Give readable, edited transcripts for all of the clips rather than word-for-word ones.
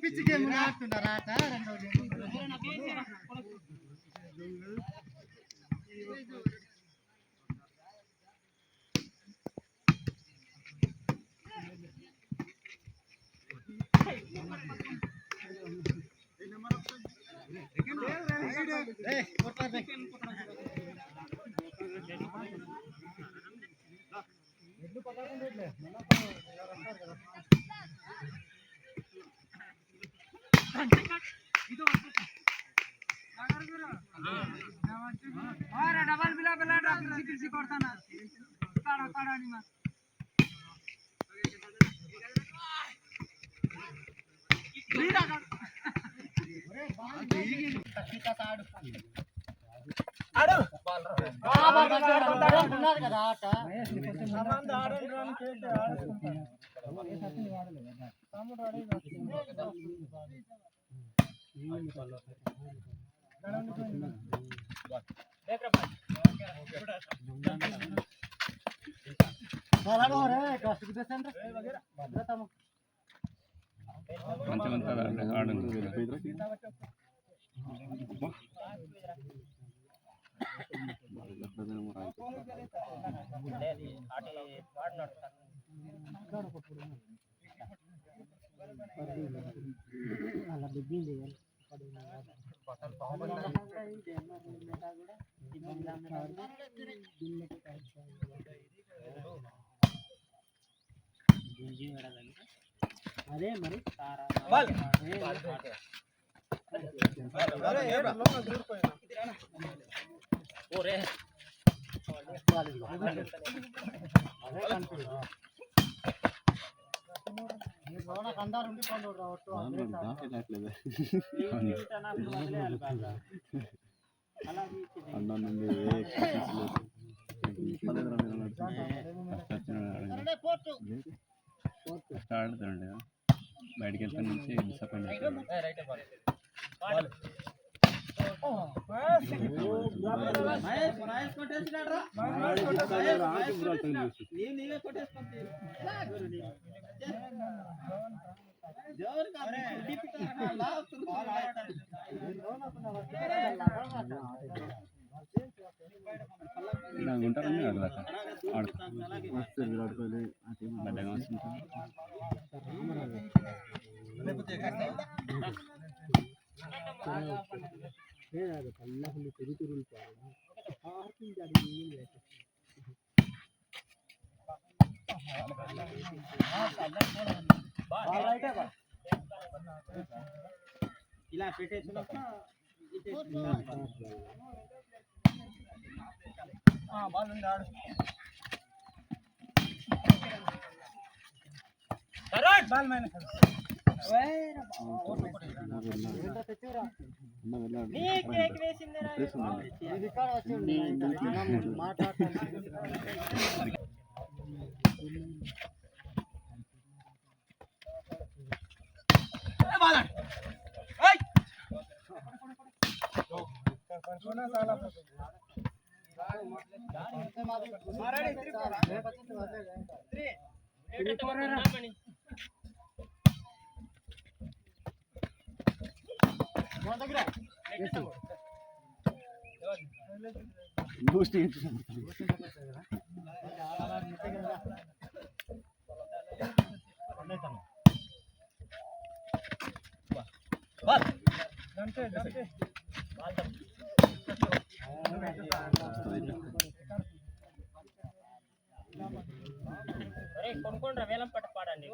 పిచ్చి గేమ్ ఆడుతున్నారా ఆట రెండో గేమ్ डबल बिला बेला किसी करता ना काड़ा काड़ा नहीं मार वीरा अरे बाल कच्चा आड़ आड़ बाल ఉన్నారు కదా ఆట సంబంధ ఆడని రాని కేక ఆడుకుంటారు ఏ సత్తుని వాడలేదు తమ్ముడు ఆడే అదే మరి కందారు ఉండిపోండి ఆడుతుండే బయటికి వెళ్తా నుంచి డిసప్పాయింట్ ఉంటారని ఆడదాకా ఆడుతా విరాట్ కోహ్లీ బద్దగా వస్తుంటారు కళ్ళ తిరుగుతురు ఇలా పెట్టేసి బాల్ ఉంది ఆడు బాల్ మైనస్ కొనుక్కోండి వేలం పట్ట పాడండి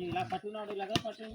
ఇలా పట్టుకున్నాడు ఇలాగా పట్టు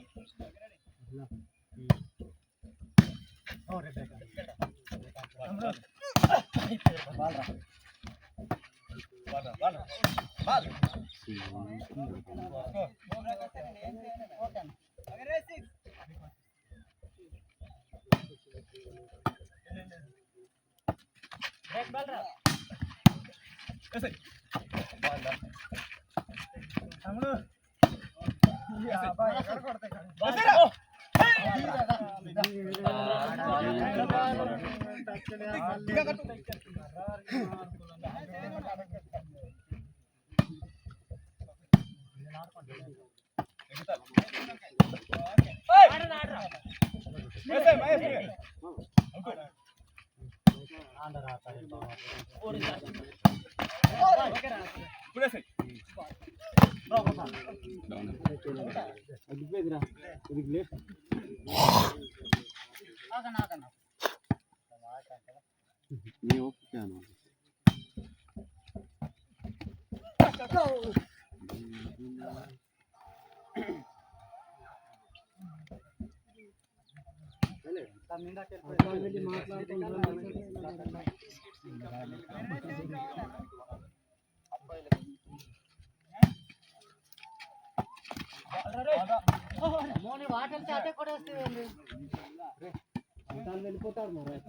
వెళ్ళిపోతాడు మరి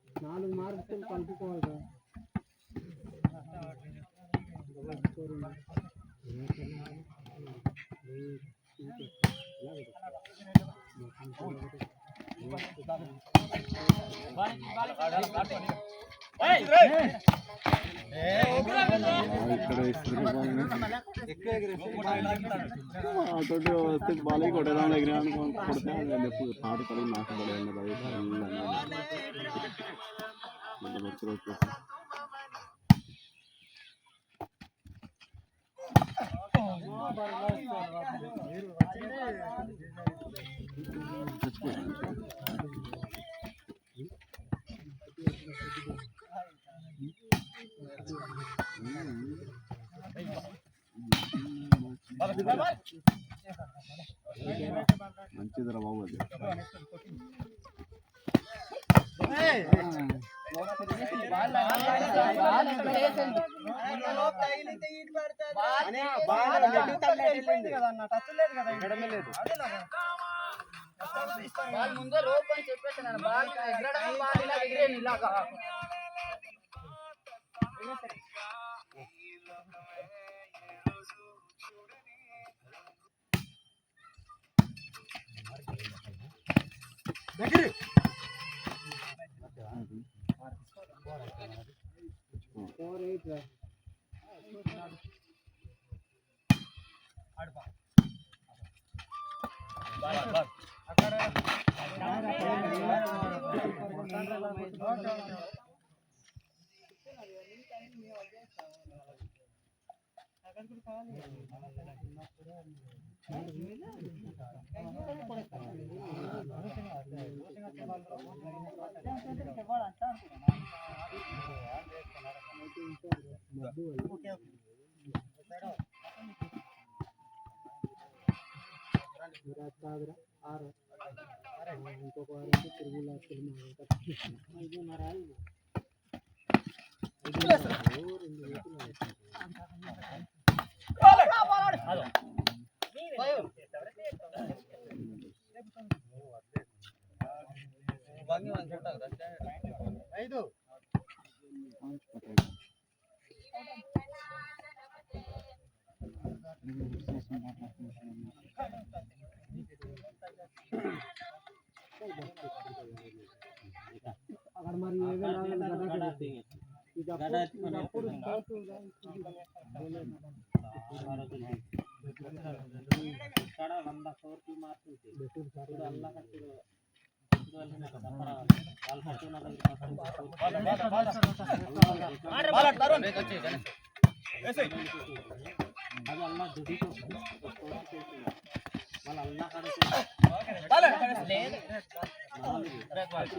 నాలుగు మార్కులు కలుపుకోవాలి వస్తే బాగా కొట్టడం ఎగిరా కొడితే పాట పడి మాట్లాడలేదు మంచిదిరా బాబు అది ముందే రోప్ అని చెప్పేసాను బాల్ ఎగరడం బాల్ ఇలా ఎగిరేను ఇలాగా ఇంకొక వారం తిరుగులా ఐదు అక్కడ మరి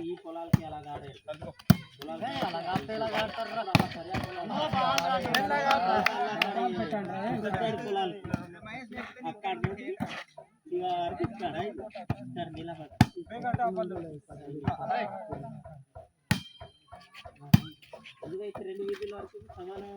ఈ పొలాలకి ఎలా ఆడారు పొలాలు అక్కడ నుండి ఇక నిలబడి ఇదిగైతే 2 వీధుల వరకు సమానం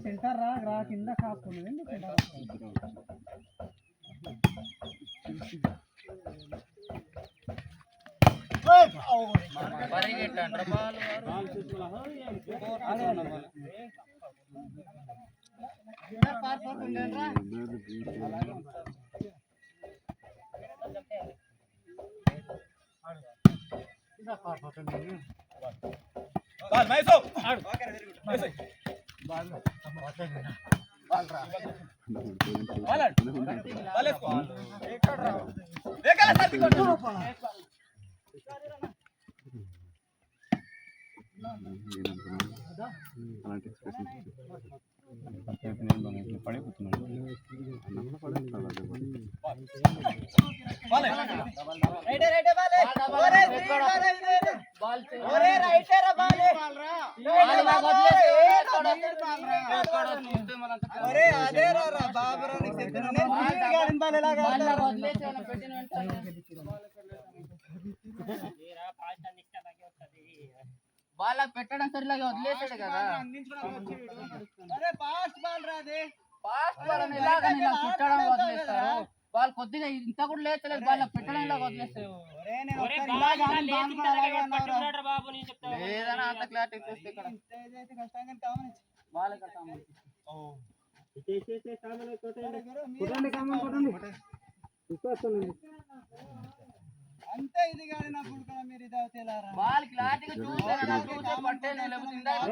సెంటర్ రా కింద కాపుకున్నది అలాంటి ఎక్స్ప్రెషన్ పడిపోతున్నాడు వాళ్ళకి పెట్టడం సరిలాగా వదిలేసాడు కదా ఫాస్ట్ బాల్ ఇలాగని ఇలా పెట్టడం వదిలేస్తారు వాళ్ళు కొద్దిగా ఇంత కూడా లేచలేదు వాళ్ళకి పెట్టడం ఇలా వదిలేస్తారు ఏదైనా అంత క్లారిటీ చూస్తే ఇక్కడ వాళ్ళకి అంతే ఇది గాని నా పుడుక మీరు ఇది అవుతేలారా బాల్ క్లారిటీగా చూసారా నా చూసే పట్టేనే లేకపోతే ఇందాక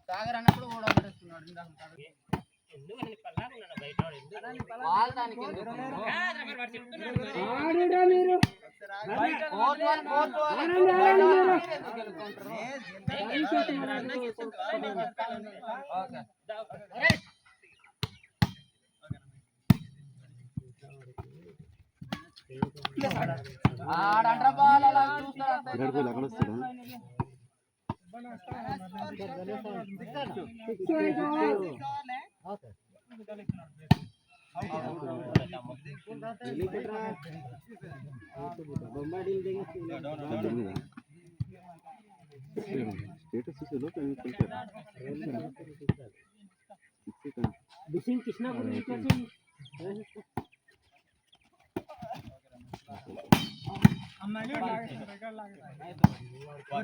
సాగర్ అన్నప్పుడు కూడా పడేస్తున్నాడు ఇందాక బాల్ దానికి ఆడంట్రా బాల్ అలా చూస్తారు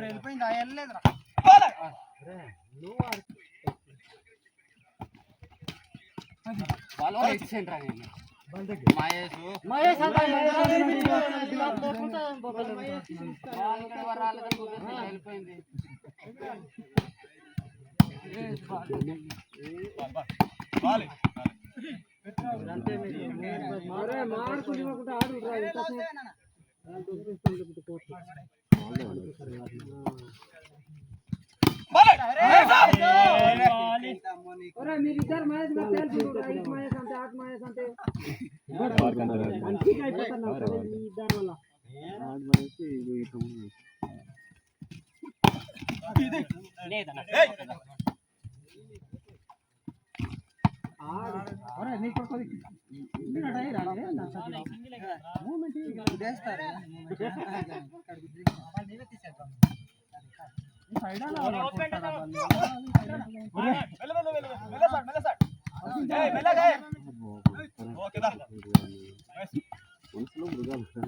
వెళ్ళిపోయింది వెళ్ళలేదురా వెళ్ళిపోయింది మీరిద్దరు మహేష్ గారు తెలుసు 5 మహేష్ అంటే 8 మహేష్ అంటే మంచిగా అయిపోతున్నారు ఇద్దరు వల్ల మృగాలు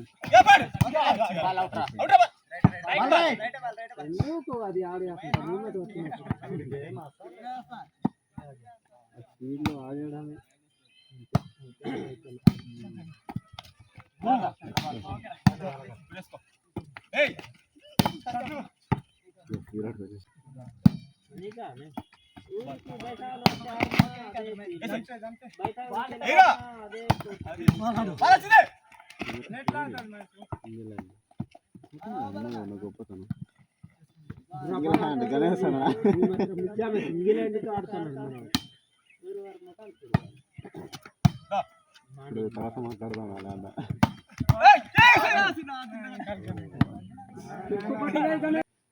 వీళ్ళు ఆగడమే విరాట్ కోహ్లీ గొప్పతనం గణేశ్ ఇప్పుడు తర్వాత మాట్లాడదాం అలా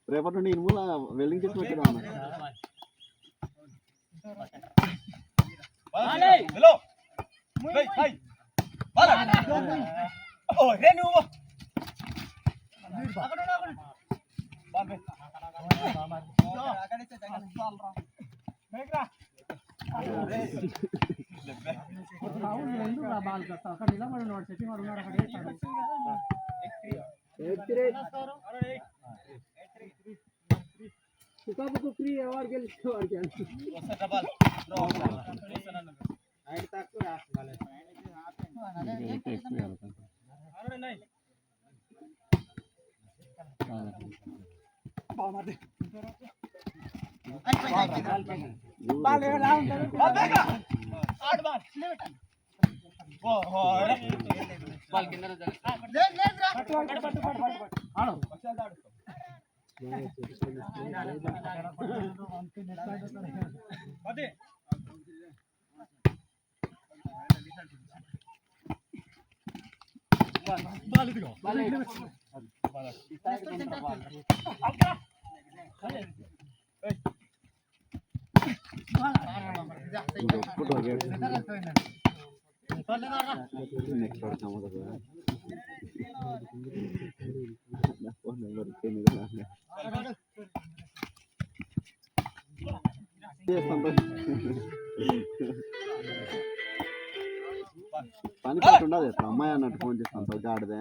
రేపటి నుండి ఇనుముల వెల్డింగ్ చేసి పెట్టడం బాల్ కస్తా అక్కడ నిలబడి ఉన్నాడు చెట్టి వాడు ఉన్నాడు అక్కడ వేస్తాడు సుఖాబుకు ఫ్రీ అవార్డు గెలిచేవాడికి పని పట్టు ఉండదు అమ్మాయి అన్నట్టు ఫోన్ చేస్తాను గాడిదే